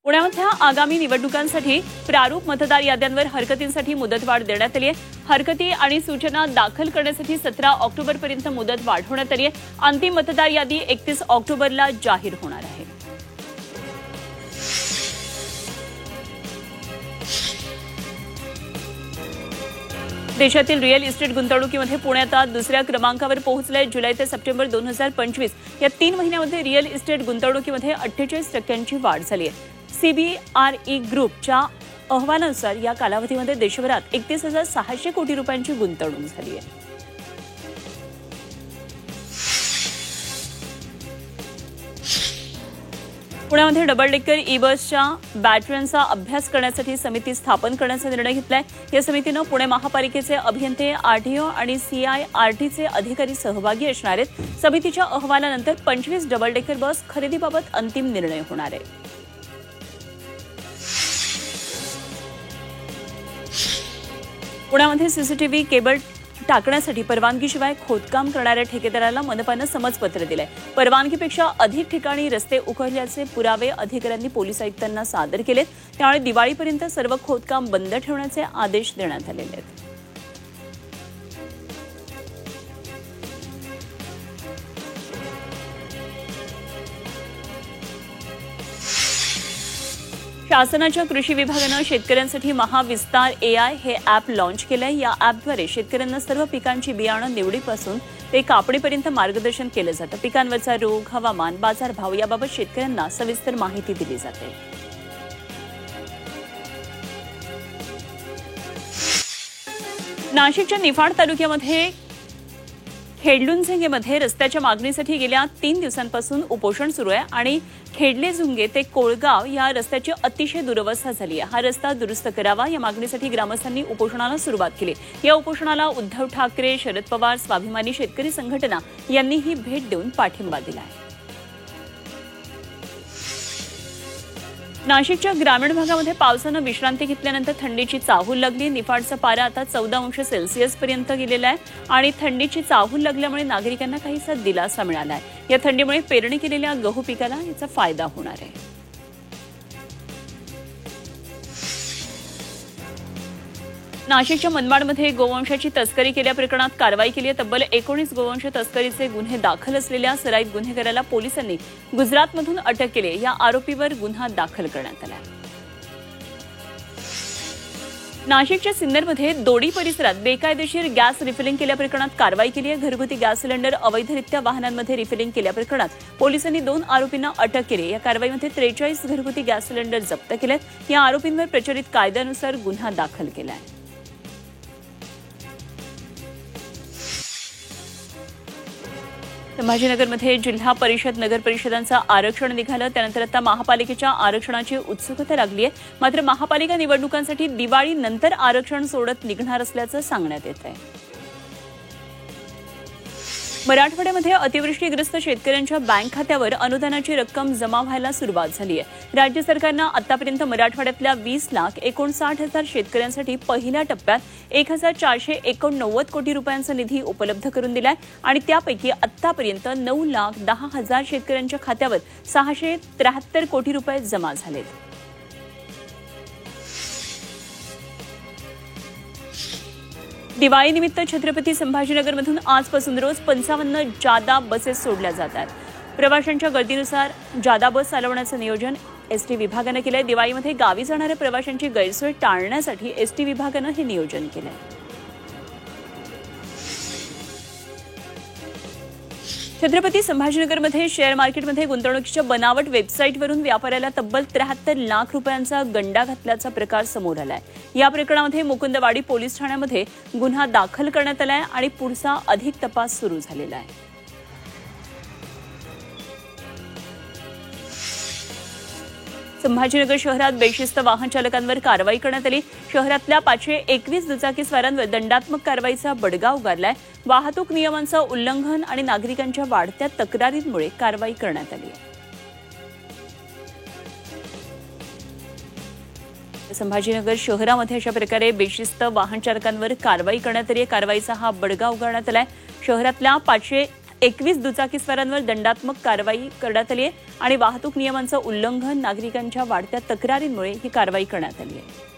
पुण्यामधल्या आगामी निवडणुकांसाठी प्रारूप मतदार याद्यांवर हरकतींसाठी मुदतवाढ देण्यात आली आहे। हरकती आणि सूचना दाखल करण्यासाठी 17 ऑक्टोबरपर्यंत मुदत वाढवण्यात आली आहे। अंतिम मतदार यादी 31 ऑक्टोबरला जाहीर होणार आहे। देशातील रिअल इस्टेट गुंतवणुकीमध्ये पुणे आता दुसऱ्या क्रमांकावर पोहोचले। जुलै ते सप्टेंबर 2025 या 3 महिन्यांमध्ये रिअल इस्टेट गुंतवणुकीमध्ये 48% वाढ झाली आहे। सीबीआरई ग्रुपच्या अहवालानुसार या कालावधीमध्ये देशभरात 31,600 कोटी रुपयांची गुंतवणूक झाली आहे। पुण्यामध्ये डबल डेकर ई बसच्या बॅटऱ्यांचा अभ्यास करण्यासाठी समिती स्थापन करण्याचा निर्णय घेतलाय। या समितीनं पुणे महापालिकेचे अभियंते, आरटीओ आणि सीआयआरटीचे अधिकारी सहभागी असणार आहेत। समितीच्या अहवालानंतर 25 डबल डेकर बस खरेदीबाबत अंतिम निर्णय होणार आहे। पुण्यामध्ये सीसीटीव्ही केबल टाकण्यासाठी परवानगीशिवाय खोदकाम करणाऱ्या ठेकेदाराला मनपानं समजपत्र दिलंय। परवानगीपेक्षा अधिक ठिकाणी रस्ते उखडल्याचे पुरावे अधिकाऱ्यांनी पोलीस आयुक्तांना सादर केलेत। त्यामुळे दिवाळीपर्यंत सर्व खोदकाम बंद ठेवण्याचे आदेश देण्यात आलेले आहेत। शासनाच्या कृषी विभागानं शेतकऱ्यांसाठी महाविस्तार एआय हे ॲप लॉन्च केलंय। या ॲपद्वारे शेतकऱ्यांना सर्व पिकांची बियाणं निवडीपासून ते कापणीपर्यंत मार्गदर्शन केलं जातं। पिकांवरचा रोग, हवामान, बाजारभाव याबाबत शेतकऱ्यांना सविस्तर माहिती दिली जाते। नाशिकच्या निफाड तालुक्यामध्ये खेडलुंझेंगेमध्ये रस्त्याच्या मागणीसाठी गेल्या 3 दिवसांपासून उपोषण सुरू आहे आणि खेडलेझुंगे ते कोळगाव या रस्त्याची अतिशय दुरवस्था झाली आहे। हा रस्ता दुरुस्त करावा या मागणीसाठी ग्रामस्थांनी उपोषणाला सुरुवात केली। या उपोषणाला उद्धव ठाकरे, शरद पवार, स्वाभिमानी शेतकरी संघटना यांनीही भेट देऊन पाठिंबा दिला आहे। नाशिकच्या ग्रामीण भागामध्ये पावसानं विश्रांती घेतल्यानंतर थंडीची चाहूल लागली। निफाडचा पारा आता 14 अंश सेल्सिअस पर्यंत गेलेला आहे आणि थंडीची चाहूल लागल्यामुळे नागरिकांना काहीसा दिलासा मिळाला आहे। या थंडीमुळे पेरणी केलेल्या गहू पिकाला याचा फायदा होणार आहे। नाशिकच्या मनमाडमध्ये गोवंशाची तस्करी केल्या प्रकरणात कारवाई केली आहे। तब्बल 19 गोवंश तस्करीचे गुन्हे दाखल असलेल्या सराईत गुन्हेगाराला पोलिसांनी गुजरातमधून अटक केली। या आरोपीवर गुन्हा दाखल करण्यात आला। नाशिकच्या सिन्नरमध्ये दोडी परिसरात बेकायदेशीर गॅस रिफिलिंग केल्या प्रकरणात कारवाई केली आहे। घरगुती गॅस सिलेंडर अवैधरित्या वाहनांमध्ये रिफिलिंग केल्या प्रकरणात पोलिसांनी 2 आरोपींना अटक केली। या कारवाईमध्ये 43 घरगुती गॅस सिलेंडर जप्त केलेत। या आरोपींवर प्रचलित कायद्यानुसार गुन्हा दाखल केला आहे। संभाजीनगरमध्ये जिल्हा परिषद, नगर परिषदांचं आरक्षण निघालं। त्यानंतर आता महापालिकेच्या आरक्षणाची उत्सुकता लागली आहे। मात्र महापालिका निवडणुकांसाठी दिवाळीनंतर आरक्षण सोडत निघणार असल्याचं सांगण्यात येत आहे। मराठवाड्यामध्ये अतिवृष्टीग्रस्त शेतकऱ्यांच्या बँक खात्यावर अनुदानाची रक्कम जमा व्हायला सुरुवात झाली आहे। राज्य सरकारनं आतापर्यंत मराठवाड्यातल्या 20,59,000 शेतकऱ्यांसाठी पहिल्या टप्प्यात 1,489 कोटी रुपयांचा निधी उपलब्ध करून दिलाय आणि त्यापैकी आतापर्यंत 9,10,000 शेतकऱ्यांच्या खात्यावर 673 कोटी रुपये जमा झालेत। दिवाळीनिमित्त छत्रपती संभाजीनगरमधून आजपासून रोज 55 जादा बसेस सोडल्या जात आहेत। प्रवाशांच्या गर्दीनुसार जादा बस चालवण्याचं नियोजन एसटी विभागानं केलंय। दिवाळीमध्ये गावी जाणाऱ्या प्रवाशांची गैरसोय टाळण्यासाठी एसटी विभागानं हे नियोजन केलंय। छत्रपती संभाजीनगरमध्ये शेअर मार्केटमध्ये गुंतवणुकीच्या बनावट वेबसाईटवरून व्यापाऱ्याला तब्बल 73 लाख रुपयांचा गंडा घातल्याचा प्रकार समोर आलाय। या प्रकरणामध्ये मुकुंदवाडी पोलीस ठाण्यामध्ये गुन्हा दाखल करण्यात आलाय आणि पुढचा अधिक तपास सुरू झालेला आहे। संभाजीनगर शहरात बेशिस्त वाहन चालकांवर कारवाई करण्यात आली। शहरातल्या 521 दुचाकीस्वारांवर दंडात्मक कारवाईचा बडगा उगारलाय। वाहतूक नियमांचं उल्लंघन आणि नागरिकांच्या वाढत्या तक्रारींमुळे कारवाई करण्यात आली आहे। संभाजीनगर शहरामध्ये अशा प्रकारे बेशिस्त वाहन चालकांवर कारवाई करण्यात आली आहे। कारवाईचा हा बडगा उगारण्यात आलाय। शहरातल्या 21 दुचाकीस्वारांवर दंडात्मक कारवाई करण्यात आली आहे आणि वाहतूक नियमांचं उल्लंघन, नागरिकांच्या वाढत्या तक्रारींमुळे ही कारवाई करण्यात आली आहे.